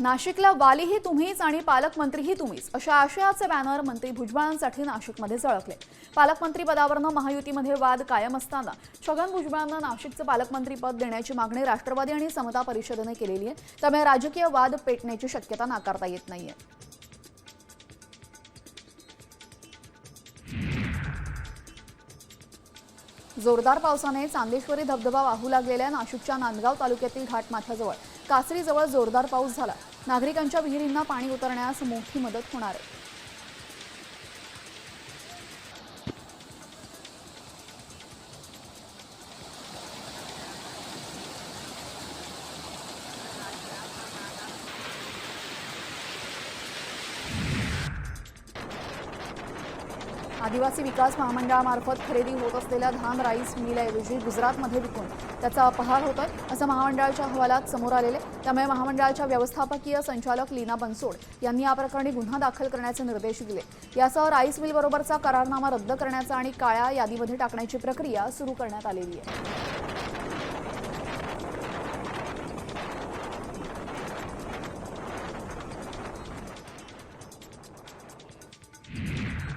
नाशिकला वालीही तुम्हीच आणि पालकमंत्रीही तुम्हीच अशा आशयाचे बॅनर मंत्री भुजबळांसाठी नाशिकमध्ये झळकले। पालकमंत्री पदावरून महायुतीमध्ये वाद कायम असताना छगन भुजबळांना नाशिकचे पालकमंत्री पद देण्याची मागणी राष्ट्रवादी आणि समता परिषदेने केलेली आहे। त्यामुळे राजकीय वाद पेटण्याची शक्यता नाकारता येत नाहीये। जोरदार पावसाने चांदेश्वरी धबधबा वाहू लागलेल्या नाशिकच्या नांदगाव तालुक्यातील घाटमाथ्याजवळ कासरीजवळ जोरदार पाऊस झाला। नागरिकांच्या विहिरींना पाणी उतरण्यास मोठी मदत होणार आहे। आदिवासी विकास महामंडळामार्फत खरेदी होत असलेल्या धान राईस मिलऐवजी गुजरातमध्ये विकून त्याचा अपहार होतोय असं महामंडळाच्या अहवालात समोर आलेले। त्यामुळे महामंडळाच्या व्यवस्थापकीय संचालक लीना बनसोड यांनी या प्रकरणी गुन्हा दाखल करण्याचे निर्देश दिले। यासह राईस मिलबरोबरचा करारनामा रद्द करण्याचा आणि काळ्या यादीमध्ये टाकण्याची प्रक्रिया सुरू करण्यात आलेली आहे।